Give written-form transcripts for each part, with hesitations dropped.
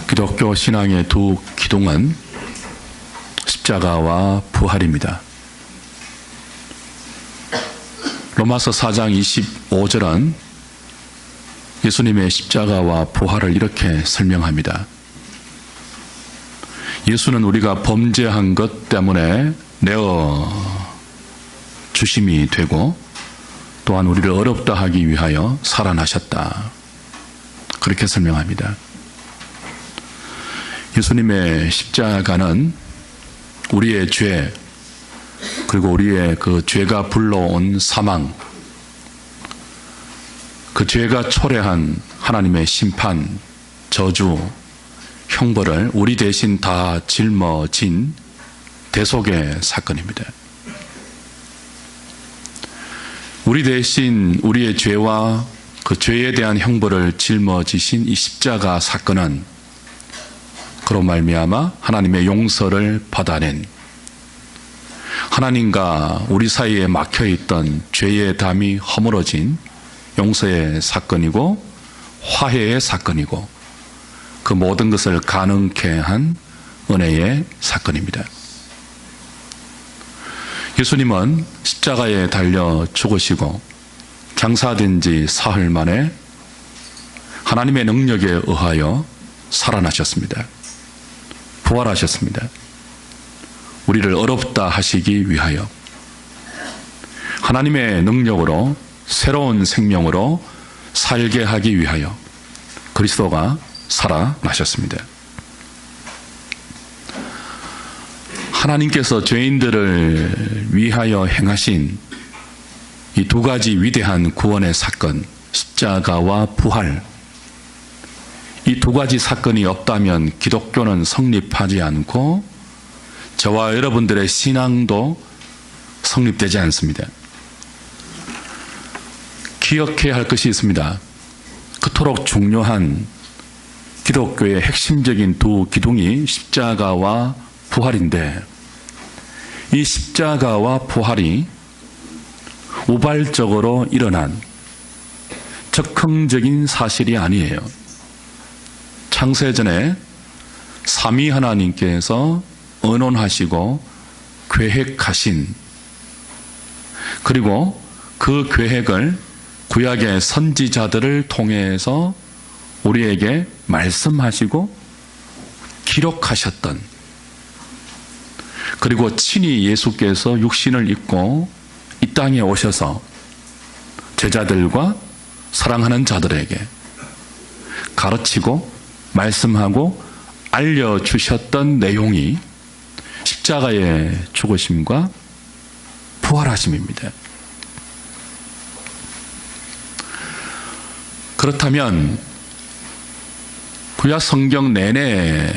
기독교 신앙의 두 기둥은 십자가와 부활입니다. 로마서 4장 25절은 예수님의 십자가와 부활을 이렇게 설명합니다. 예수는 우리가 범죄한 것 때문에 내어 주심이 되고 또한 우리를 어렵다 하기 위하여 살아나셨다. 그렇게 설명합니다. 예수님의 십자가는 우리의 죄, 그리고 우리의 그 죄가 불러온 사망, 그 죄가 초래한 하나님의 심판, 저주, 형벌을 우리 대신 다 짊어진 대속의 사건입니다. 우리 대신 우리의 죄와 그 죄에 대한 형벌을 짊어지신 이 십자가 사건은 그로 말미암아 하나님의 용서를 받아낸, 하나님과 우리 사이에 막혀있던 죄의 담이 허물어진 용서의 사건이고 화해의 사건이고 그 모든 것을 가능케 한 은혜의 사건입니다. 예수님은 십자가에 달려 죽으시고 장사된 지 사흘 만에 하나님의 능력에 의하여 살아나셨습니다. 부활하셨습니다. 우리를 어렵다 하시기 위하여 하나님의 능력으로 새로운 생명으로 살게 하기 위하여 그리스도가 살아나셨습니다. 하나님께서 죄인들을 위하여 행하신 이 두 가지 위대한 구원의 사건, 십자가와 부활, 이 두 가지 사건이 없다면 기독교는 성립하지 않고 저와 여러분들의 신앙도 성립되지 않습니다. 기억해야 할 것이 있습니다. 그토록 중요한 기독교의 핵심적인 두 기둥이 십자가와 부활인데, 이 십자가와 부활이 우발적으로 일어난 즉흥적인 사실이 아니에요. 창세전에 삼위 하나님께서 언론하시고 계획하신, 그리고 그 계획을 구약의 선지자들을 통해서 우리에게 말씀하시고 기록하셨던, 그리고 친히 예수께서 육신을 입고 이 땅에 오셔서 제자들과 사랑하는 자들에게 가르치고 말씀하고 알려주셨던 내용이 십자가의 죽으심과 부활하심입니다. 그렇다면 구약 성경 내내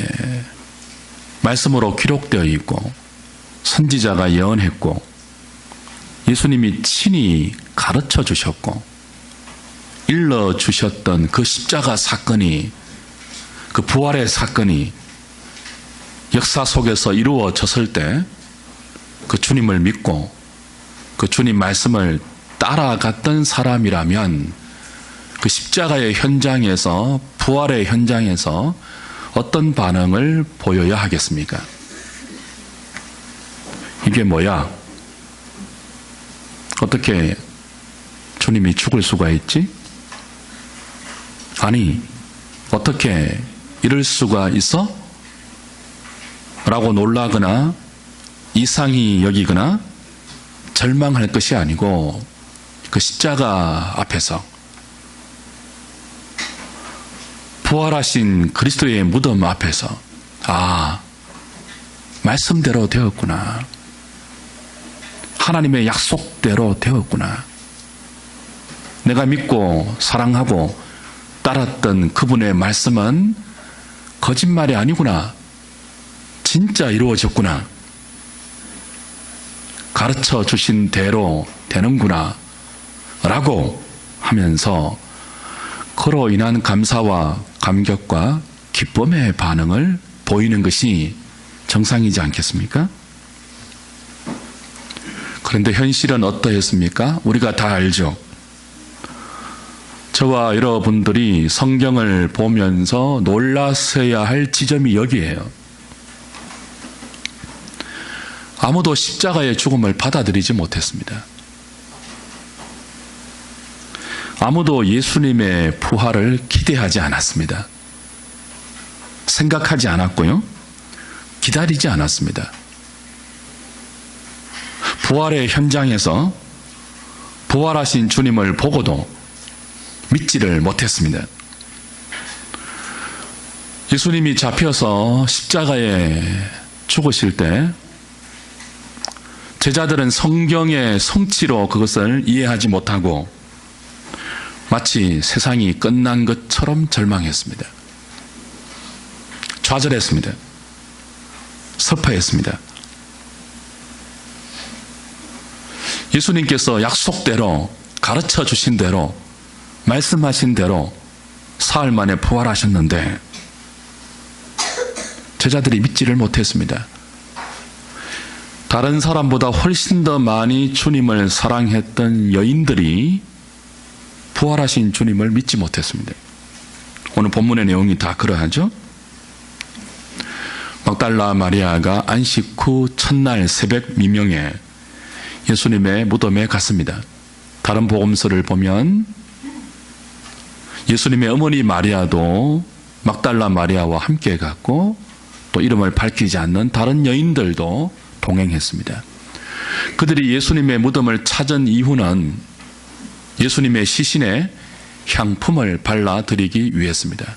말씀으로 기록되어 있고 선지자가 예언했고 예수님이 친히 가르쳐 주셨고 일러 주셨던 그 십자가 사건이, 그 부활의 사건이 역사 속에서 이루어졌을 때 그 주님을 믿고 그 주님 말씀을 따라갔던 사람이라면 그 십자가의 현장에서, 부활의 현장에서 어떤 반응을 보여야 하겠습니까? 이게 뭐야? 어떻게 주님이 죽을 수가 있지? 아니, 어떻게 이럴 수가 있어? 라고 놀라거나 이상히 여기거나 절망할 것이 아니고, 그 십자가 앞에서 부활하신 그리스도의 무덤 앞에서, 아, 말씀대로 되었구나, 하나님의 약속대로 되었구나, 내가 믿고 사랑하고 따랐던 그분의 말씀은 거짓말이 아니구나, 진짜 이루어졌구나, 가르쳐 주신 대로 되는구나 라고 하면서 그로 인한 감사와 감격과 기쁨의 반응을 보이는 것이 정상이지 않겠습니까? 그런데 현실은 어떠했습니까? 우리가 다 알죠. 저와 여러분들이 성경을 보면서 놀라셔야 할 지점이 여기에요. 아무도 십자가의 죽음을 받아들이지 못했습니다. 아무도 예수님의 부활을 기대하지 않았습니다. 생각하지 않았고요. 기다리지 않았습니다. 부활의 현장에서 부활하신 주님을 보고도 믿지를 못했습니다. 예수님이 잡혀서 십자가에 죽으실 때 제자들은 성경의 성취로 그것을 이해하지 못하고 마치 세상이 끝난 것처럼 절망했습니다. 좌절했습니다. 슬퍼했습니다. 예수님께서 약속대로 가르쳐 주신 대로 말씀하신 대로 사흘 만에 부활하셨는데 제자들이 믿지를 못했습니다. 다른 사람보다 훨씬 더 많이 주님을 사랑했던 여인들이 부활하신 주님을 믿지 못했습니다. 오늘 본문의 내용이 다 그러하죠. 막달라 마리아가 안식 후 첫날 새벽 미명에 예수님의 무덤에 갔습니다. 다른 복음서를 보면 예수님의 어머니 마리아도 막달라 마리아와 함께 갔고 또 이름을 밝히지 않는 다른 여인들도 동행했습니다. 그들이 예수님의 무덤을 찾은 이유는 예수님의 시신에 향품을 발라드리기 위해서입니다.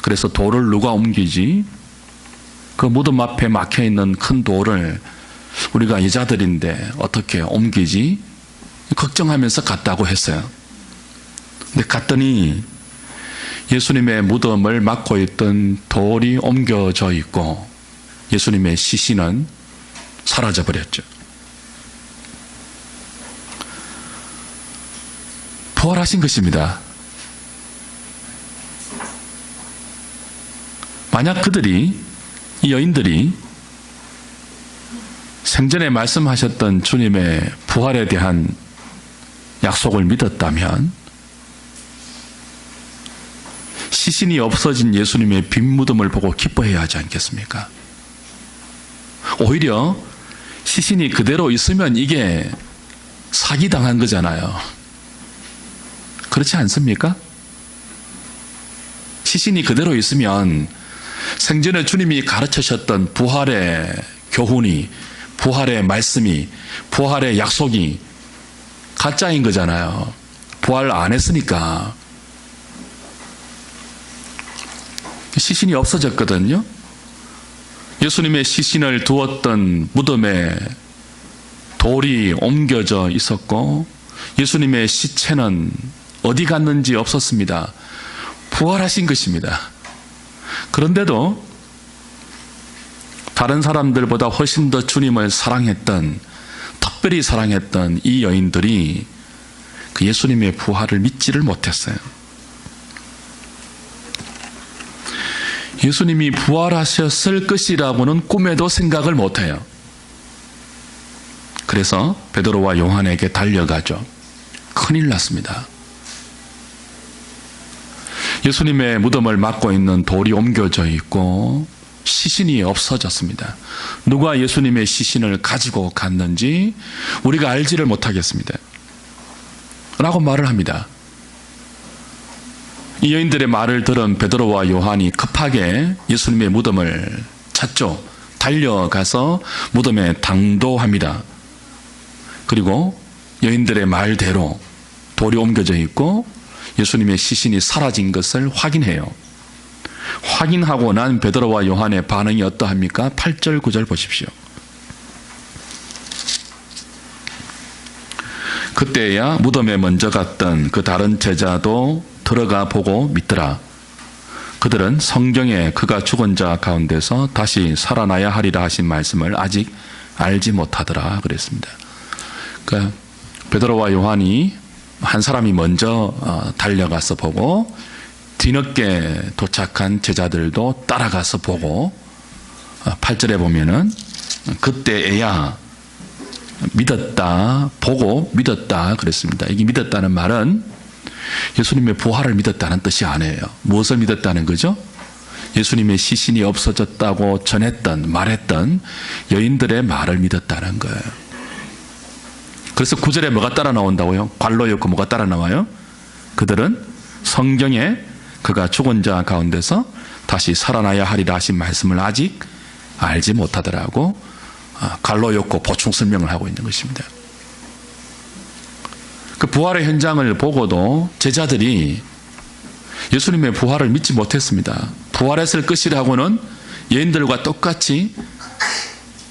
그래서 돌을 누가 옮기지? 그 무덤 앞에 막혀있는 큰 돌을 우리가 여자들인데 어떻게 옮기지? 걱정하면서 갔다고 했어요. 근데 갔더니 예수님의 무덤을 막고 있던 돌이 옮겨져 있고 예수님의 시신은 사라져 버렸죠. 부활하신 것입니다. 만약 이 여인들이 생전에 말씀하셨던 주님의 부활에 대한 약속을 믿었다면 시신이 없어진 예수님의 빈 무덤을 보고 기뻐해야 하지 않겠습니까? 오히려 시신이 그대로 있으면 이게 사기당한 거잖아요. 그렇지 않습니까? 시신이 그대로 있으면 생전에 주님이 가르치셨던 부활의 교훈이, 부활의 말씀이, 부활의 약속이 가짜인 거잖아요. 부활 안 했으니까. 시신이 없어졌거든요. 예수님의 시신을 두었던 무덤에 돌이 옮겨져 있었고 예수님의 시체는 어디 갔는지 없었습니다. 부활하신 것입니다. 그런데도 다른 사람들보다 훨씬 더 주님을 사랑했던, 특별히 사랑했던 이 여인들이 그 예수님의 부활을 믿지를 못했어요. 예수님이 부활하셨을 것이라고는 꿈에도 생각을 못해요. 그래서 베드로와 요한에게 달려가죠. 큰일 났습니다. 예수님의 무덤을 막고 있는 돌이 옮겨져 있고 시신이 없어졌습니다. 누가 예수님의 시신을 가지고 갔는지 우리가 알지를 못하겠습니다. 라고 말을 합니다. 이 여인들의 말을 들은 베드로와 요한이 급하게 예수님의 무덤을 찾죠. 달려가서 무덤에 당도합니다. 그리고 여인들의 말대로 돌이 옮겨져 있고 예수님의 시신이 사라진 것을 확인해요. 확인하고 난 베드로와 요한의 반응이 어떠합니까? 8절 9절 보십시오. 그때야 무덤에 먼저 갔던 그 다른 제자도 들어가 보고 믿더라. 그들은 성경에 그가 죽은 자 가운데서 다시 살아나야 하리라 하신 말씀을 아직 알지 못하더라 그랬습니다. 그러니까 베드로와 요한이 한 사람이 먼저 달려가서 보고 뒤늦게 도착한 제자들도 따라가서 보고 8절에 보면은 그때에야 믿었다, 보고 믿었다 그랬습니다. 이게 믿었다는 말은 예수님의 부활을 믿었다는 뜻이 아니에요. 무엇을 믿었다는 거죠? 예수님의 시신이 없어졌다고 전했던, 말했던 여인들의 말을 믿었다는 거예요. 그래서 9절에 뭐가 따라 나온다고요? 관로였고 뭐가 따라 나와요? 그들은 성경에 그가 죽은 자 가운데서 다시 살아나야 하리라 하신 말씀을 아직 알지 못하더라고 관로였고 보충 설명을 하고 있는 것입니다. 그 부활의 현장을 보고도 제자들이 예수님의 부활을 믿지 못했습니다. 부활했을 것이라고는 여인들과 똑같이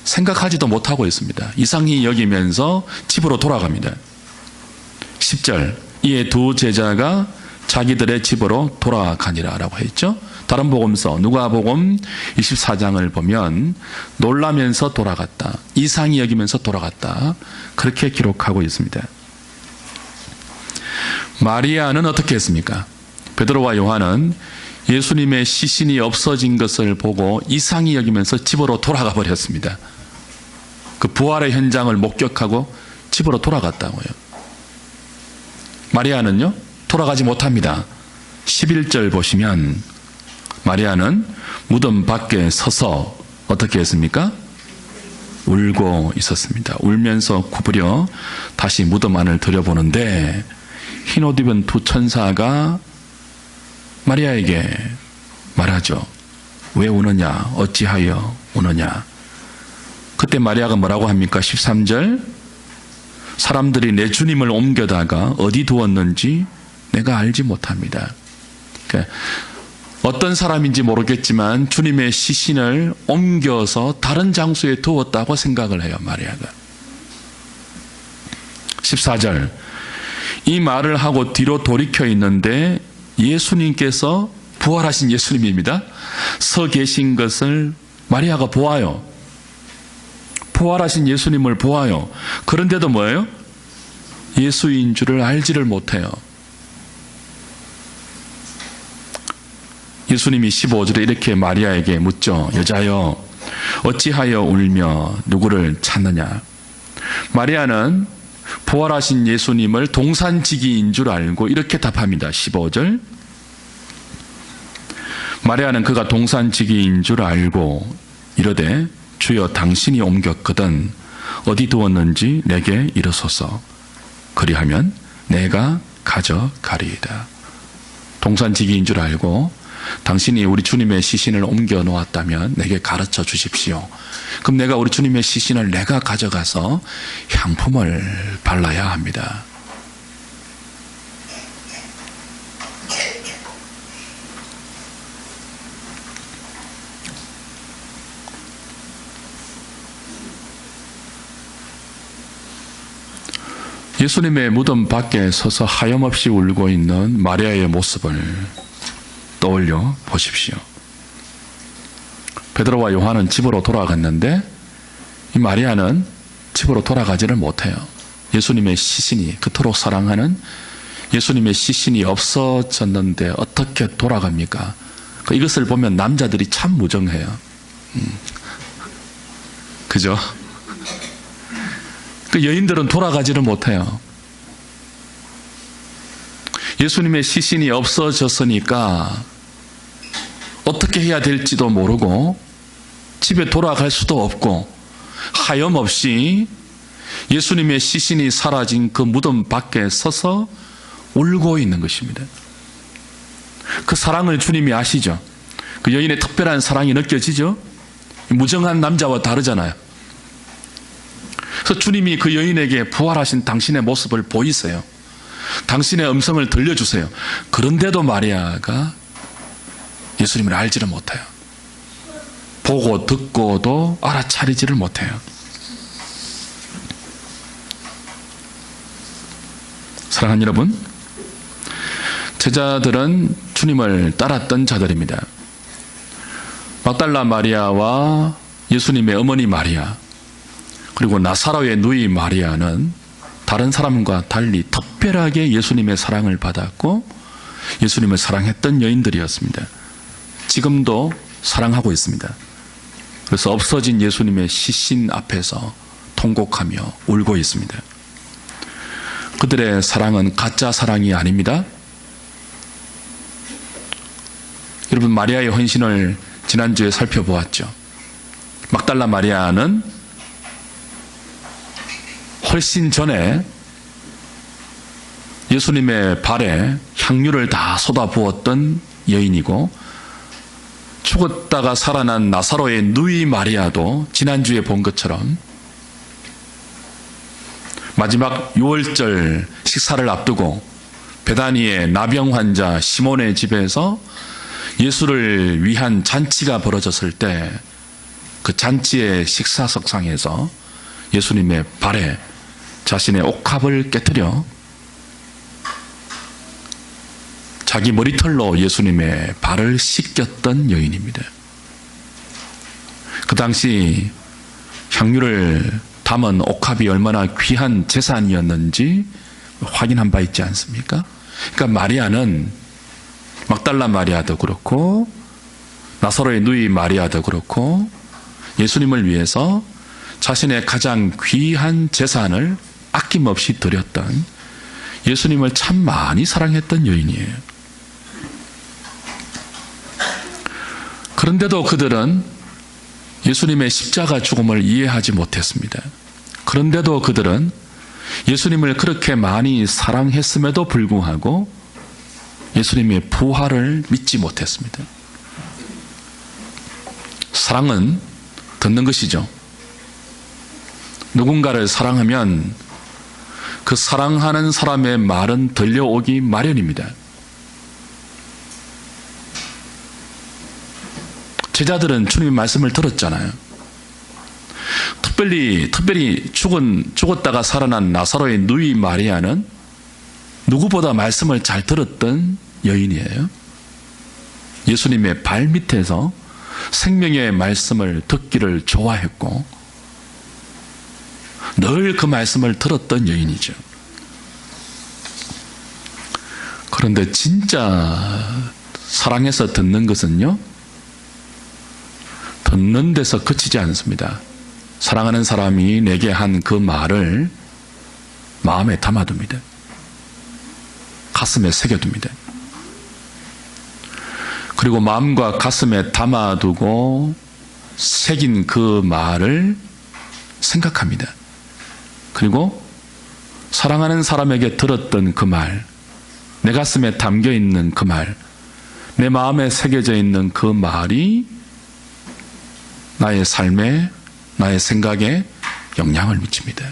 생각하지도 못하고 있습니다. 이상히 여기면서 집으로 돌아갑니다. 10절 이에 두 제자가 자기들의 집으로 돌아가니라 라고 했죠. 다른 복음서 누가복음 24장을 보면 놀라면서 돌아갔다, 이상히 여기면서 돌아갔다, 그렇게 기록하고 있습니다. 마리아는 어떻게 했습니까? 베드로와 요한은 예수님의 시신이 없어진 것을 보고 이상히 여기면서 집으로 돌아가 버렸습니다. 그 부활의 현장을 목격하고 집으로 돌아갔다고요. 마리아는요, 돌아가지 못합니다. 11절 보시면 마리아는 무덤 밖에 서서 어떻게 했습니까? 울고 있었습니다. 울면서 구부려 다시 무덤 안을 들여보는데 흰 옷 입은 두 천사가 마리아에게 말하죠. 왜 우느냐? 어찌하여 우느냐? 그때 마리아가 뭐라고 합니까? 13절 사람들이 내 주님을 옮겨다가 어디 두었는지 내가 알지 못합니다. 그러니까 어떤 사람인지 모르겠지만 주님의 시신을 옮겨서 다른 장소에 두었다고 생각을 해요, 마리아가. 14절 이 말을 하고 뒤로 돌이켜 있는데 예수님께서, 부활하신 예수님입니다, 서 계신 것을 마리아가 보아요. 부활하신 예수님을 보아요. 그런데도 뭐예요? 예수인 줄을 알지를 못해요. 예수님이 15절에 이렇게 마리아에게 묻죠. 여자여 어찌하여 울며 누구를 찾느냐? 마리아는 부활하신 예수님을 동산지기인 줄 알고 이렇게 답합니다. 15절 마리아는 그가 동산지기인 줄 알고 이르되 주여 당신이 옮겼거든 어디 두었는지 내게 이르소서. 그리하면 내가 가져가리이다. 동산지기인 줄 알고 당신이 우리 주님의 시신을 옮겨 놓았다면 내게 가르쳐 주십시오. 그럼 내가 우리 주님의 시신을 내가 가져가서 향품을 발라야 합니다. 예수님의 무덤 밖에 서서 하염없이 울고 있는 마리아의 모습을 떠올려 보십시오. 베드로와 요한은 집으로 돌아갔는데 이 마리아는 집으로 돌아가지를 못해요. 예수님의 시신이, 그토록 사랑하는 예수님의 시신이 없어졌는데 어떻게 돌아갑니까? 이것을 보면 남자들이 참 무정해요. 그죠? 그 여인들은 돌아가지를 못해요. 예수님의 시신이 없어졌으니까 어떻게 해야 될지도 모르고 집에 돌아갈 수도 없고 하염없이 예수님의 시신이 사라진 그 무덤 밖에 서서 울고 있는 것입니다. 그 사랑을 주님이 아시죠? 그 여인의 특별한 사랑이 느껴지죠? 무정한 남자와 다르잖아요. 그래서 주님이 그 여인에게 부활하신 당신의 모습을 보이세요. 당신의 음성을 들려주세요. 그런데도 마리아가 예수님을 알지를 못해요. 보고 듣고도 알아차리지를 못해요. 사랑하는 여러분, 제자들은 주님을 따랐던 자들입니다. 막달라 마리아와 예수님의 어머니 마리아, 그리고 나사로의 누이 마리아는 다른 사람과 달리 특별하게 예수님의 사랑을 받았고 예수님을 사랑했던 여인들이었습니다. 지금도 사랑하고 있습니다. 그래서 없어진 예수님의 시신 앞에서 통곡하며 울고 있습니다. 그들의 사랑은 가짜 사랑이 아닙니다. 여러분, 마리아의 헌신을 지난주에 살펴보았죠. 막달라 마리아는 훨씬 전에 예수님의 발에 향유를 다 쏟아부었던 여인이고, 죽었다가 살아난 나사로의 누이 마리아도 지난주에 본 것처럼 마지막 유월절 식사를 앞두고 베다니의 나병 환자 시몬의 집에서 예수를 위한 잔치가 벌어졌을 때 그 잔치의 식사석상에서 예수님의 발에 자신의 옥합을 깨뜨려 자기 머리털로 예수님의 발을 씻겼던 여인입니다. 그 당시 향유를 담은 옥합이 얼마나 귀한 재산이었는지 확인한 바 있지 않습니까? 그러니까 마리아는, 막달라 마리아도 그렇고 나사로의 누이 마리아도 그렇고 예수님을 위해서 자신의 가장 귀한 재산을 아낌없이 드렸던, 예수님을 참 많이 사랑했던 여인이에요. 그런데도 그들은 예수님의 십자가 죽음을 이해하지 못했습니다. 그런데도 그들은 예수님을 그렇게 많이 사랑했음에도 불구하고 예수님의 부활을 믿지 못했습니다. 사랑은 듣는 것이죠. 누군가를 사랑하면 그 사랑하는 사람의 말은 들려오기 마련입니다. 제자들은 주님의 말씀을 들었잖아요. 특별히 죽었다가 살아난 나사로의 누이 마리아는 누구보다 말씀을 잘 들었던 여인이에요. 예수님의 발 밑에서 생명의 말씀을 듣기를 좋아했고 늘 그 말씀을 들었던 여인이죠. 그런데 진짜 사랑해서 듣는 것은요, 듣는 데서 그치지 않습니다. 사랑하는 사람이 내게 한 그 말을 마음에 담아둡니다. 가슴에 새겨둡니다. 그리고 마음과 가슴에 담아두고 새긴 그 말을 생각합니다. 그리고 사랑하는 사람에게 들었던 그 말, 내 가슴에 담겨있는 그 말, 내 마음에 새겨져 있는 그 말이 나의 삶에, 나의 생각에 영향을 미칩니다.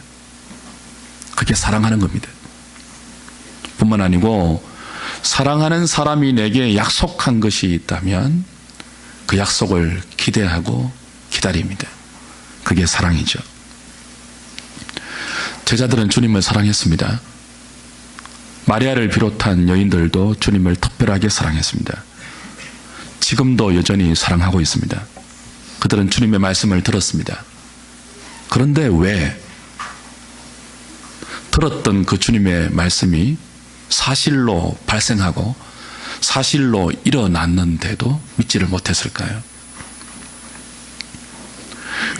그게 사랑하는 겁니다. 뿐만 아니고 사랑하는 사람이 내게 약속한 것이 있다면 그 약속을 기대하고 기다립니다. 그게 사랑이죠. 제자들은 주님을 사랑했습니다. 마리아를 비롯한 여인들도 주님을 특별하게 사랑했습니다. 지금도 여전히 사랑하고 있습니다. 그들은 주님의 말씀을 들었습니다. 그런데 왜 들었던 그 주님의 말씀이 사실로 발생하고 사실로 일어났는데도 믿지를 못했을까요?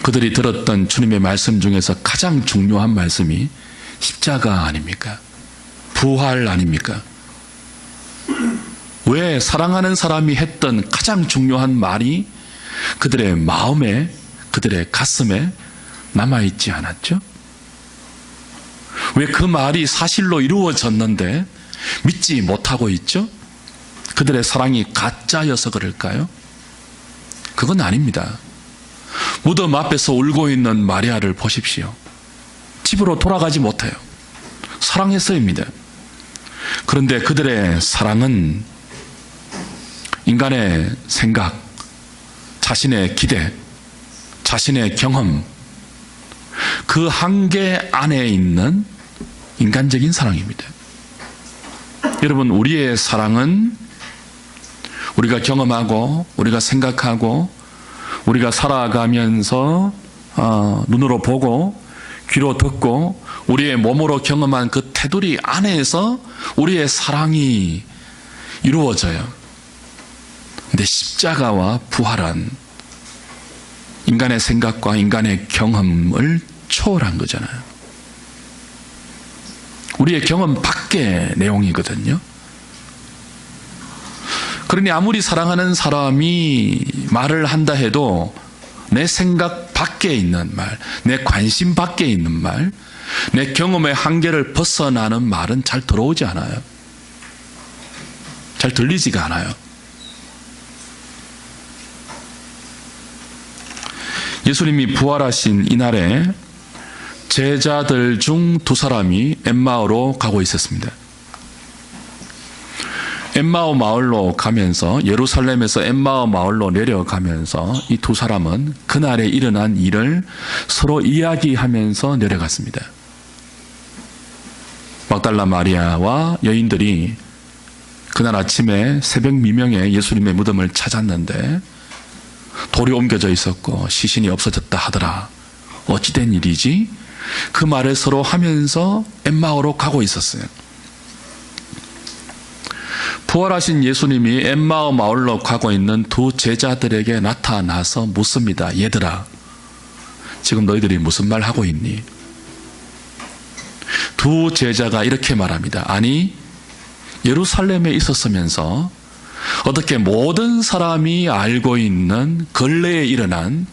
그들이 들었던 주님의 말씀 중에서 가장 중요한 말씀이 십자가 아닙니까? 부활 아닙니까? 왜 사랑하는 사람이 했던 가장 중요한 말이 그들의 마음에, 그들의 가슴에 남아있지 않았죠? 왜 그 말이 사실로 이루어졌는데 믿지 못하고 있죠? 그들의 사랑이 가짜여서 그럴까요? 그건 아닙니다. 무덤 앞에서 울고 있는 마리아를 보십시오. 집으로 돌아가지 못해요. 사랑했어입니다. 그런데 그들의 사랑은 인간의 생각, 자신의 기대, 자신의 경험, 그 한계 안에 있는 인간적인 사랑입니다. 여러분, 우리의 사랑은 우리가 경험하고 우리가 생각하고 우리가 살아가면서 눈으로 보고 귀로 듣고 우리의 몸으로 경험한 그 테두리 안에서 우리의 사랑이 이루어져요. 근데 십자가와 부활은 인간의 생각과 인간의 경험을 초월한 거잖아요. 우리의 경험 밖의 내용이거든요. 그러니 아무리 사랑하는 사람이 말을 한다 해도 내 생각 밖에 있는 말, 내 관심 밖에 있는 말, 내 경험의 한계를 벗어나는 말은 잘 들어오지 않아요. 잘 들리지가 않아요. 예수님이 부활하신 이날에 제자들 중 두 사람이 엠마오로 가고 있었습니다. 엠마오 마을로 가면서, 예루살렘에서 엠마오 마을로 내려가면서 이 두 사람은 그날에 일어난 일을 서로 이야기하면서 내려갔습니다. 막달라 마리아와 여인들이 그날 아침에 새벽 미명에 예수님의 무덤을 찾았는데 돌이 옮겨져 있었고 시신이 없어졌다 하더라. 어찌된 일이지? 그 말을 서로 하면서 엠마오로 가고 있었어요. 부활하신 예수님이 엠마오 마을로 가고 있는 두 제자들에게 나타나서 묻습니다. 얘들아, 지금 너희들이 무슨 말 하고 있니? 두 제자가 이렇게 말합니다. 아니, 예루살렘에 있었으면서 어떻게 모든 사람이 알고 있는 근래에 일어난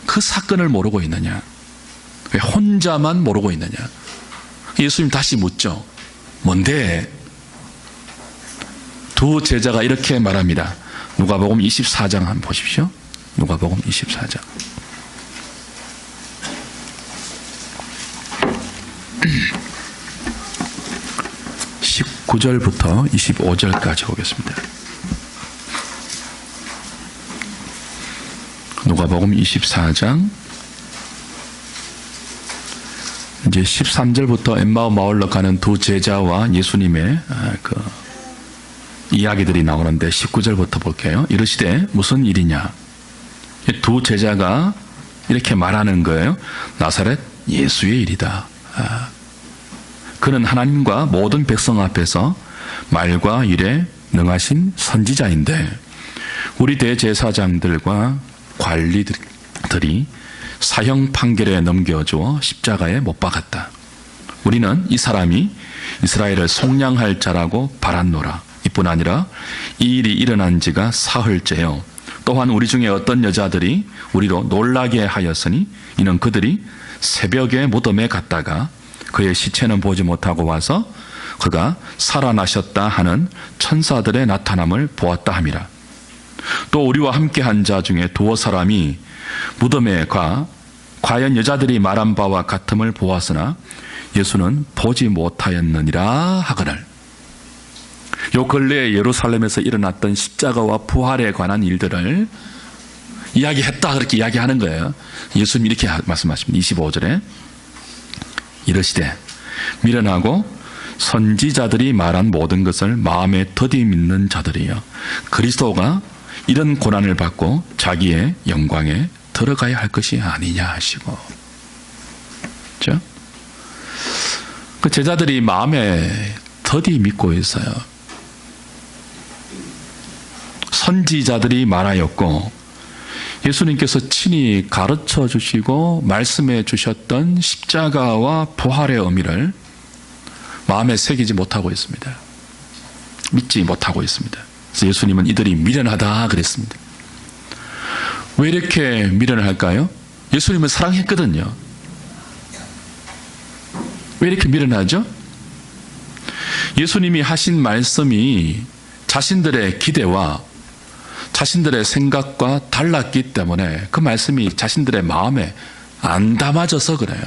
그 사건을 모르고 있느냐? 왜 혼자만 모르고 있느냐? 예수님 다시 묻죠. 뭔데? 두 제자가 이렇게 말합니다. 누가복음 24장 한번 보십시오. 누가복음 24장. 19절부터 25절까지 보겠습니다. 누가복음 24장 이제 13절부터 엠마오 마을로 가는 두 제자와 예수님의 그 이야기들이 나오는데 19절부터 볼게요. 이르시되 무슨 일이냐? 두 제자가 이렇게 말하는 거예요. 나사렛 예수의 일이다. 그는 하나님과 모든 백성 앞에서 말과 일에 능하신 선지자인데 우리 대제사장들과 관리들이 사형 판결에 넘겨주어 십자가에 못 박았다. 우리는 이 사람이 이스라엘을 속량할 자라고 바랐노라. 이뿐 아니라 이 일이 일어난 지가 사흘째요. 또한 우리 중에 어떤 여자들이 우리로 놀라게 하였으니 이는 그들이 새벽에 무덤에 갔다가 그의 시체는 보지 못하고 와서 그가 살아나셨다 하는 천사들의 나타남을 보았다 함이라. 또 우리와 함께한 자 중에 두어 사람이 무덤에 가 과연 여자들이 말한 바와 같음을 보았으나 예수는 보지 못하였느니라 하거늘. 요 근래에 예루살렘에서 일어났던 십자가와 부활에 관한 일들을 이야기했다 그렇게 이야기하는 거예요. 예수님이 이렇게 말씀하십니다. 25절에 이르시되 미련하고 선지자들이 말한 모든 것을 마음에 더디 믿는 자들이여 그리스도가 이런 고난을 받고 자기의 영광에 들어가야 할 것이 아니냐 하시고, 그렇죠? 그 제자들이 마음에 더디 믿고 있어요. 선지자들이 말하였고 예수님께서 친히 가르쳐 주시고 말씀해 주셨던 십자가와 부활의 의미를 마음에 새기지 못하고 있습니다. 믿지 못하고 있습니다. 그래서 예수님은 이들이 미련하다 그랬습니다. 왜 이렇게 미련을 할까요? 예수님을 사랑했거든요. 왜 이렇게 미련하죠? 예수님이 하신 말씀이 자신들의 기대와 자신들의 생각과 달랐기 때문에 그 말씀이 자신들의 마음에 안 담아져서 그래요.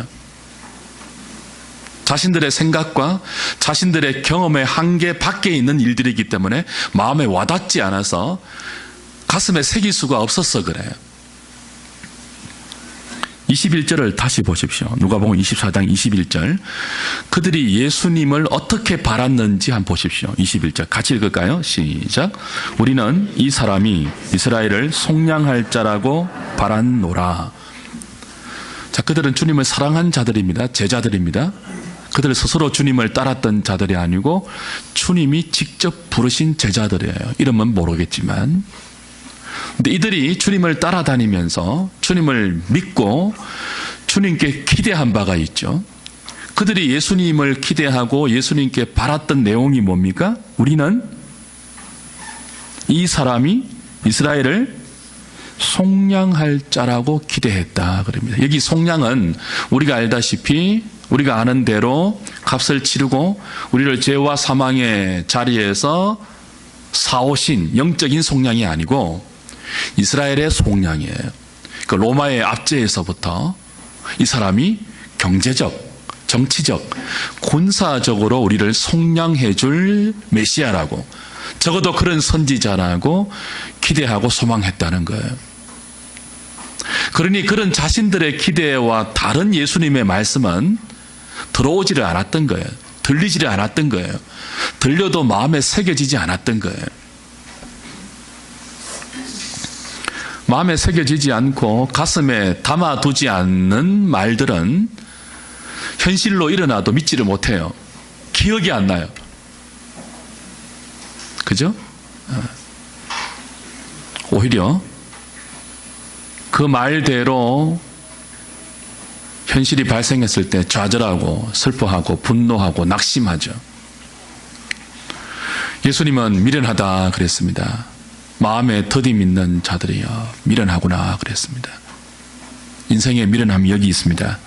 자신들의 생각과 자신들의 경험의 한계 밖에 있는 일들이기 때문에 마음에 와닿지 않아서 가슴에 새길 수가 없어서 그래요. 21절을 다시 보십시오. 누가복음 24장 21절. 그들이 예수님을 어떻게 바랐는지 한번 보십시오. 21절 같이 읽을까요? 시작. 우리는 이 사람이 이스라엘을 속량할 자라고 바랐노라. 자, 그들은 주님을 사랑한 자들입니다. 제자들입니다. 그들 스스로 주님을 따랐던 자들이 아니고 주님이 직접 부르신 제자들이에요. 이름은 모르겠지만. 근데 이들이 주님을 따라다니면서 주님을 믿고 주님께 기대한 바가 있죠. 그들이 예수님을 기대하고 예수님께 바랐던 내용이 뭡니까? 우리는 이 사람이 이스라엘을 속량할 자라고 기대했다 그럽니다. 여기 속량은 우리가 알다시피 우리가 아는 대로 값을 치르고 우리를 죄와 사망의 자리에서 사오신 영적인 속량이 아니고 이스라엘의 속량이에요. 그 로마의 압제에서부터 이 사람이 경제적, 정치적, 군사적으로 우리를 속량해 줄 메시아라고, 적어도 그런 선지자라고 기대하고 소망했다는 거예요. 그러니 그런 자신들의 기대와 다른 예수님의 말씀은 들어오지를 않았던 거예요. 들리지를 않았던 거예요. 들려도 마음에 새겨지지 않았던 거예요. 마음에 새겨지지 않고 가슴에 담아두지 않는 말들은 현실로 일어나도 믿지를 못해요. 기억이 안 나요. 그죠? 오히려 그 말대로 현실이 발생했을 때 좌절하고 슬퍼하고 분노하고 낙심하죠. 예수님은 미련하다 그랬습니다. 마음에 더디 믿는 자들이여 미련하구나 그랬습니다. 인생의 미련함이 여기 있습니다.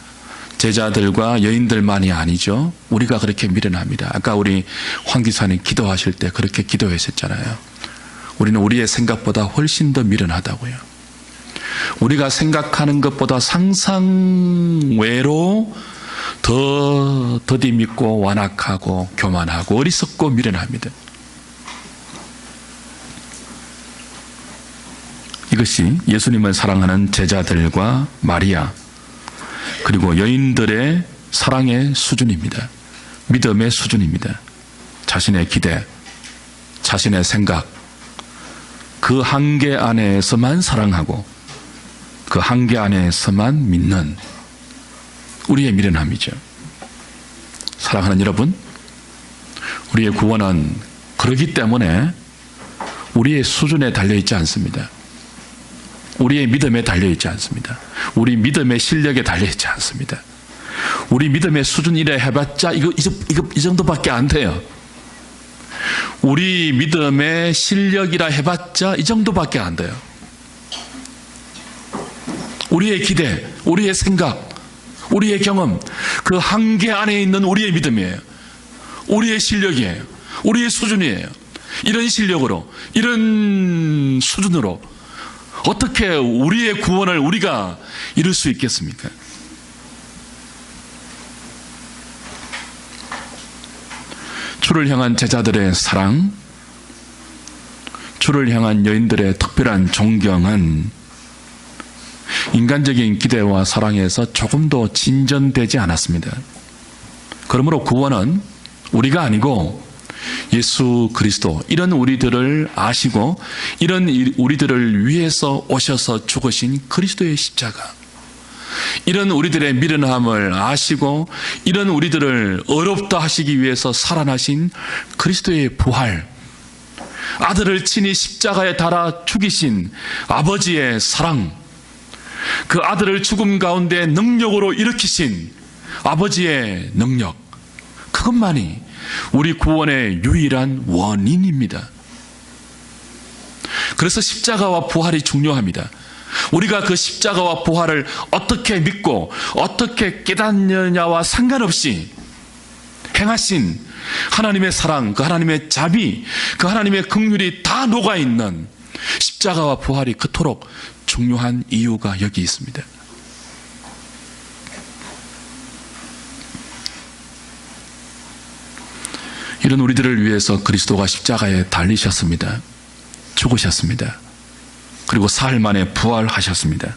제자들과 여인들만이 아니죠. 우리가 그렇게 미련합니다. 아까 우리 황 기사님 기도하실 때 그렇게 기도했었잖아요. 우리는 우리의 생각보다 훨씬 더 미련하다고요. 우리가 생각하는 것보다 상상 외로 더 더디 믿고 완악하고 교만하고 어리석고 미련합니다. 이것이 예수님을 사랑하는 제자들과 마리아 그리고 여인들의 사랑의 수준입니다. 믿음의 수준입니다. 자신의 기대, 자신의 생각, 그 한계 안에서만 사랑하고 그 한계 안에서만 믿는 우리의 미련함이죠. 사랑하는 여러분, 우리의 구원은 그러기 때문에 우리의 수준에 달려있지 않습니다. 우리의 믿음에 달려있지 않습니다. 우리 믿음의 실력에 달려있지 않습니다. 우리 믿음의 수준이라 해봤자 이 정도밖에 안 돼요. 우리 믿음의 실력이라 해봤자 이 정도밖에 안 돼요. 우리의 기대, 우리의 생각, 우리의 경험, 그 한계 안에 있는 우리의 믿음이에요. 우리의 실력이에요. 우리의 수준이에요. 이런 실력으로, 이런 수준으로 어떻게 우리의 구원을 우리가 이룰 수 있겠습니까? 주를 향한 제자들의 사랑, 주를 향한 여인들의 특별한 존경은 인간적인 기대와 사랑에서 조금도 진전되지 않았습니다. 그러므로 구원은 우리가 아니고 예수 그리스도, 이런 우리들을 아시고 이런 우리들을 위해서 오셔서 죽으신 그리스도의 십자가, 이런 우리들의 미련함을 아시고 이런 우리들을 어렵다 하시기 위해서 살아나신 그리스도의 부활, 아들을 친히 십자가에 달아 죽이신 아버지의 사랑, 그 아들을 죽음 가운데 능력으로 일으키신 아버지의 능력, 그것만이 우리 구원의 유일한 원인입니다. 그래서 십자가와 부활이 중요합니다. 우리가 그 십자가와 부활을 어떻게 믿고 어떻게 깨닫느냐와 상관없이 행하신 하나님의 사랑, 그 하나님의 자비, 그 하나님의 긍휼이 다 녹아있는 십자가와 부활이 그토록 중요한 이유가 여기 있습니다. 이런 우리들을 위해서 그리스도가 십자가에 달리셨습니다. 죽으셨습니다. 그리고 사흘 만에 부활하셨습니다.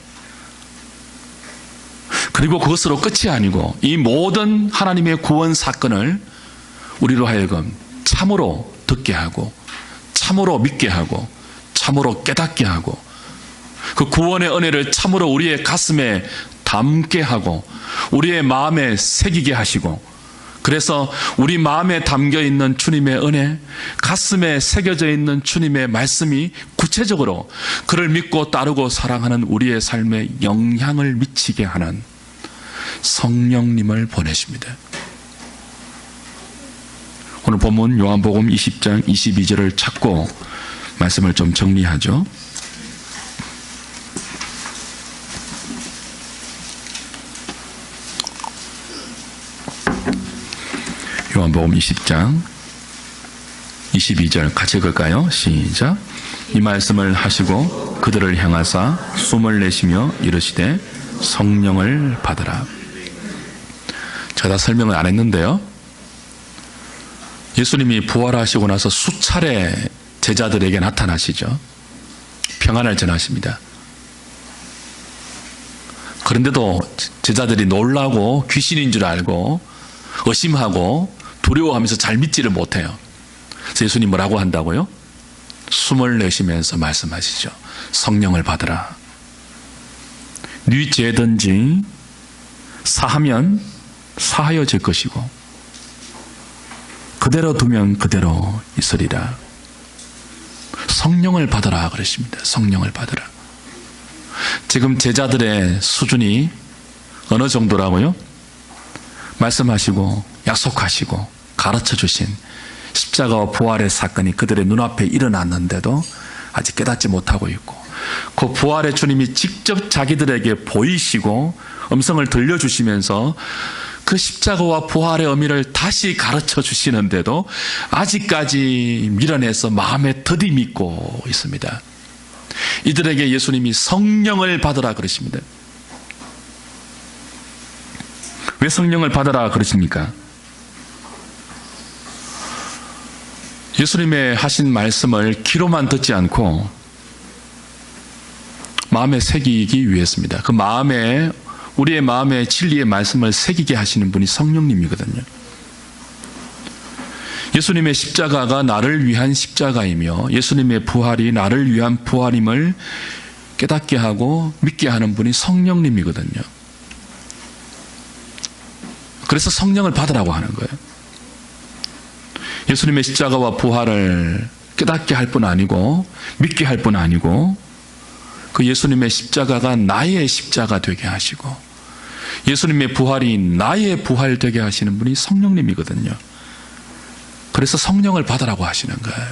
그리고 그것으로 끝이 아니고 이 모든 하나님의 구원 사건을 우리로 하여금 참으로 듣게 하고 참으로 믿게 하고 참으로 깨닫게 하고 그 구원의 은혜를 참으로 우리의 가슴에 담게 하고 우리의 마음에 새기게 하시고, 그래서 우리 마음에 담겨있는 주님의 은혜, 가슴에 새겨져 있는 주님의 말씀이 구체적으로 그를 믿고 따르고 사랑하는 우리의 삶에 영향을 미치게 하는 성령님을 보내십니다. 오늘 본문 요한복음 20장 22절을 찾고 말씀을 좀 정리하죠. 요한복음 20장 22절 같이 읽을까요? 시작. 이 말씀을 하시고 그들을 향하사 숨을 내쉬며 이르시되 성령을 받으라. 제가 다 설명을 안 했는데요. 예수님이 부활하시고 나서 수차례 제자들에게 나타나시죠. 평안을 전하십니다. 그런데도 제자들이 놀라고 귀신인 줄 알고 의심하고 두려워하면서 잘 믿지를 못해요. 그래서 예수님 뭐라고 한다고요? 숨을 내쉬면서 말씀하시죠. 성령을 받으라. 네 죄든지 사하면 사하여질 것이고 그대로 두면 그대로 있으리라. 성령을 받으라 그러십니다. 성령을 받으라. 지금 제자들의 수준이 어느 정도라고요? 말씀하시고 약속하시고 가르쳐 주신 십자가와 부활의 사건이 그들의 눈앞에 일어났는데도 아직 깨닫지 못하고 있고, 그 부활의 주님이 직접 자기들에게 보이시고 음성을 들려주시면서 그 십자가와 부활의 의미를 다시 가르쳐 주시는데도 아직까지 미련해서 마음에 더디 믿고 있습니다. 이들에게 예수님이 성령을 받으라 그러십니다. 왜 성령을 받으라 그러십니까? 예수님의 하신 말씀을 귀로만 듣지 않고 마음에 새기기 위해서입니다. 그 마음에, 우리의 마음에 진리의 말씀을 새기게 하시는 분이 성령님이거든요. 예수님의 십자가가 나를 위한 십자가이며 예수님의 부활이 나를 위한 부활임을 깨닫게 하고 믿게 하는 분이 성령님이거든요. 그래서 성령을 받으라고 하는 거예요. 예수님의 십자가와 부활을 깨닫게 할 뿐 아니고 믿게 할 뿐 아니고 그 예수님의 십자가가 나의 십자가 되게 하시고 예수님의 부활이 나의 부활 되게 하시는 분이 성령님이거든요. 그래서 성령을 받으라고 하시는 거예요.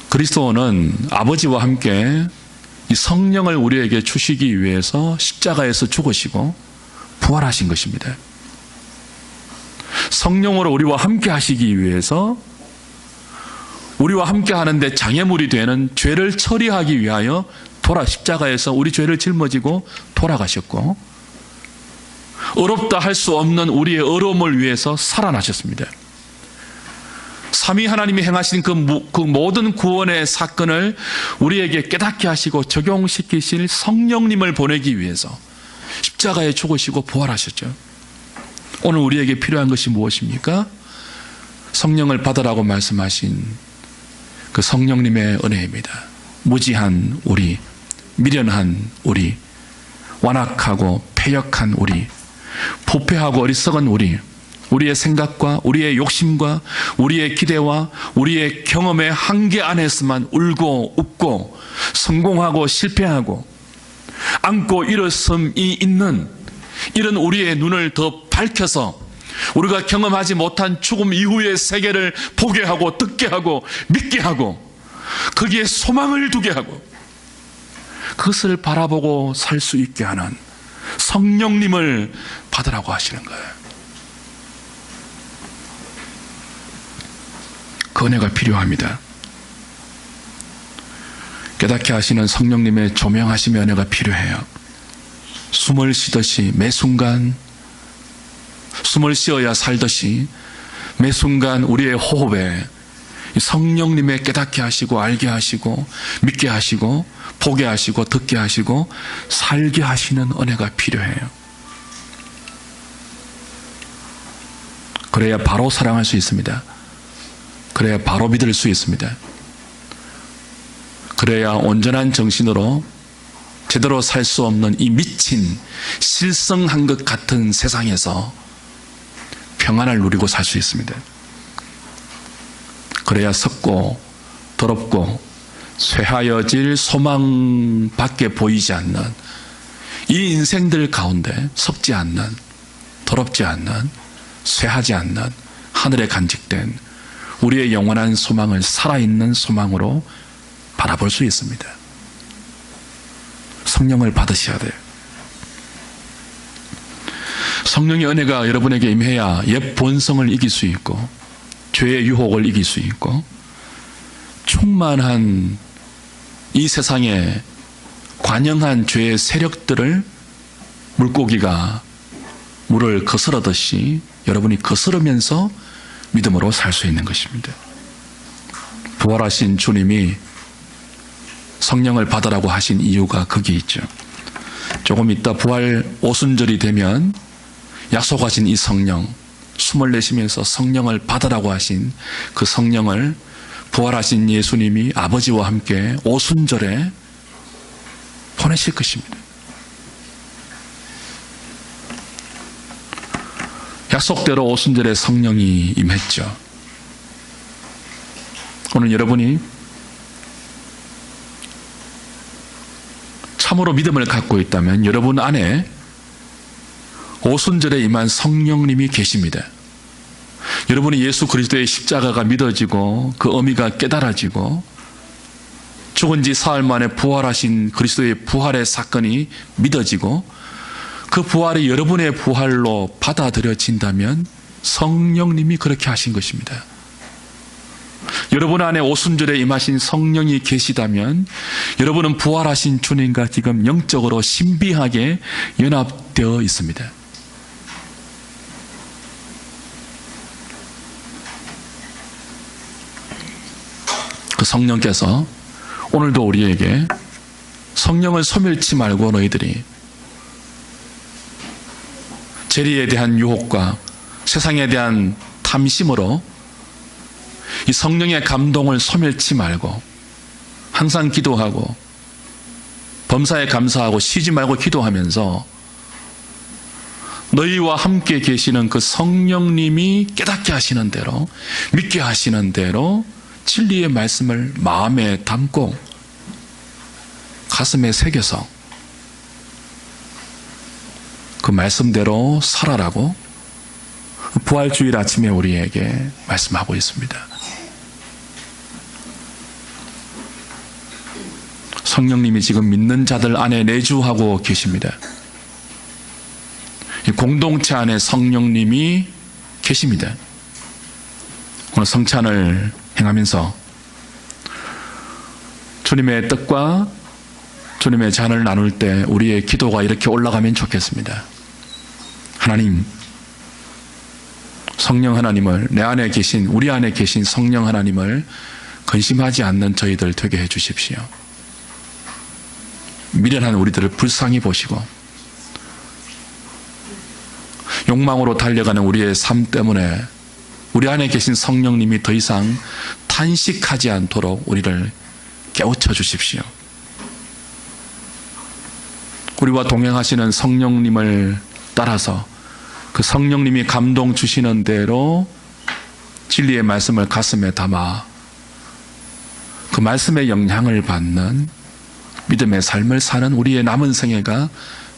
그리스도는 아버지와 함께 이 성령을 우리에게 주시기 위해서 십자가에서 죽으시고 부활하신 것입니다. 성령으로 우리와 함께 하시기 위해서 우리와 함께 하는데 장애물이 되는 죄를 처리하기 위하여 십자가에서 우리 죄를 짊어지고 돌아가셨고, 어렵다 할 수 없는 우리의 어려움을 위해서 살아나셨습니다. 삼위 하나님이 행하신 그 모든 구원의 사건을 우리에게 깨닫게 하시고 적용시키실 성령님을 보내기 위해서 십자가에 죽으시고 부활하셨죠. 오늘 우리에게 필요한 것이 무엇입니까? 성령을 받으라고 말씀하신 그 성령님의 은혜입니다. 무지한 우리, 미련한 우리, 완악하고 패역한 우리, 부패하고 어리석은 우리, 우리의 생각과 우리의 욕심과 우리의 기대와 우리의 경험의 한계 안에서만 울고 웃고 성공하고 실패하고 안고 일어섬이 있는 이런 우리의 눈을 더 밝혀서 우리가 경험하지 못한 죽음 이후의 세계를 보게 하고 듣게 하고 믿게 하고 거기에 소망을 두게 하고 그것을 바라보고 살 수 있게 하는 성령님을 받으라고 하시는 거예요. 그 은혜가 필요합니다. 깨닫게 하시는 성령님의 조명하심의 은혜가 필요해요. 숨을 쉬듯이 매 순간, 숨을 쉬어야 살듯이 매 순간 우리의 호흡에 성령님의 깨닫게 하시고 알게 하시고 믿게 하시고 보게 하시고 듣게 하시고 살게 하시는 은혜가 필요해요. 그래야 바로 사랑할 수 있습니다. 그래야 바로 믿을 수 있습니다. 그래야 온전한 정신으로 제대로 살 수 없는 이 미친 실성한 것 같은 세상에서 평안을 누리고 살 수 있습니다. 그래야 썩고 더럽고 쇠하여질 소망밖에 보이지 않는 이 인생들 가운데 썩지 않는, 더럽지 않는, 쇠하지 않는 하늘에 간직된 우리의 영원한 소망을 살아있는 소망으로 바라볼 수 있습니다. 성령을 받으셔야 돼요. 성령의 은혜가 여러분에게 임해야 옛 본성을 이길 수 있고 죄의 유혹을 이길 수 있고 충만한 이 세상에 관영한 죄의 세력들을 물고기가 물을 거스르듯이 여러분이 거스르면서 믿음으로 살 수 있는 것입니다. 부활하신 주님이 성령을 받으라고 하신 이유가 거기 있죠. 조금 이따 부활 오순절이 되면 약속하신 이 성령, 숨을 내쉬면서 성령을 받으라고 하신 그 성령을 부활하신 예수님이 아버지와 함께 오순절에 보내실 것입니다. 약속대로 오순절에 성령이 임했죠. 오늘 여러분이 참으로 믿음을 갖고 있다면 여러분 안에 오순절에 임한 성령님이 계십니다. 여러분이 예수 그리스도의 십자가가 믿어지고 그 의미가 깨달아지고 죽은 지 사흘 만에 부활하신 그리스도의 부활의 사건이 믿어지고 그 부활이 여러분의 부활로 받아들여진다면 성령님이 그렇게 하신 것입니다. 여러분 안에 오순절에 임하신 성령이 계시다면 여러분은 부활하신 주님과 지금 영적으로 신비하게 연합되어 있습니다. 그 성령께서 오늘도 우리에게 성령을 소멸치 말고 너희들이 재리에 대한 유혹과 세상에 대한 탐심으로 이 성령의 감동을 소멸치 말고 항상 기도하고 범사에 감사하고 쉬지 말고 기도하면서 너희와 함께 계시는 그 성령님이 깨닫게 하시는 대로 믿게 하시는 대로 진리의 말씀을 마음에 담고 가슴에 새겨서 그 말씀대로 살아라고 부활주일 아침에 우리에게 말씀하고 있습니다. 성령님이 지금 믿는 자들 안에 내주하고 계십니다. 이 공동체 안에 성령님이 계십니다. 오늘 성찬을 행하면서 주님의 뜻과 주님의 잔을 나눌 때 우리의 기도가 이렇게 올라가면 좋겠습니다. 하나님, 성령 하나님을, 내 안에 계신, 우리 안에 계신 성령 하나님을 근심하지 않는 저희들 되게 해 주십시오. 미련한 우리들을 불쌍히 보시고 욕망으로 달려가는 우리의 삶 때문에 우리 안에 계신 성령님이 더 이상 탄식하지 않도록 우리를 깨우쳐 주십시오. 우리와 동행하시는 성령님을 따라서 그 성령님이 감동 주시는 대로 진리의 말씀을 가슴에 담아 그 말씀의 영향을 받는 믿음의 삶을 사는 우리의 남은 생애가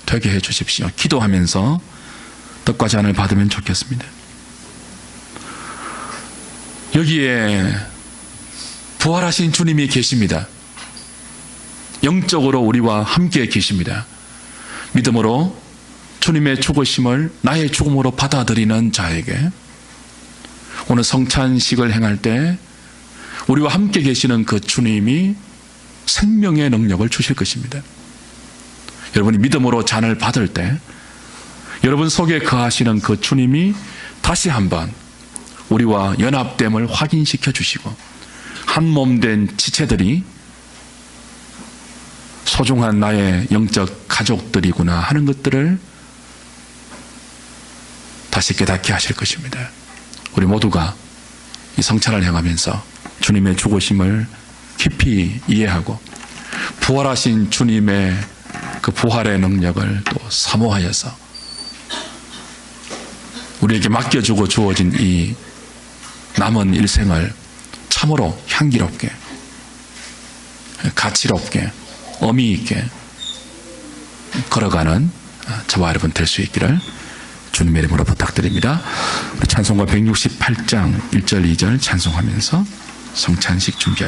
되게 해 주십시오. 기도하면서 떡과 잔을 받으면 좋겠습니다. 여기에 부활하신 주님이 계십니다. 영적으로 우리와 함께 계십니다. 믿음으로 주님의 죽으심을 나의 죽음으로 받아들이는 자에게 오늘 성찬식을 행할 때 우리와 함께 계시는 그 주님이 생명의 능력을 주실 것입니다. 여러분이 믿음으로 잔을 받을 때 여러분 속에 거하시는 그 주님이 다시 한번 우리와 연합됨을 확인시켜 주시고 한 몸 된 지체들이 소중한 나의 영적 가족들이구나 하는 것들을 다시 깨닫게 하실 것입니다. 우리 모두가 이 성찬을 행하면서 주님의 죽으심을 깊이 이해하고 부활하신 주님의 그 부활의 능력을 또 사모하여서 우리에게 맡겨주고 주어진 이 남은 일생을 참으로 향기롭게, 가치롭게, 의미 있게 걸어가는 저와 여러분 될 수 있기를 주님의 이름으로 부탁드립니다. 우리 찬송가 168장 1절 2절 찬송하면서 성찬식 준비하겠습니다.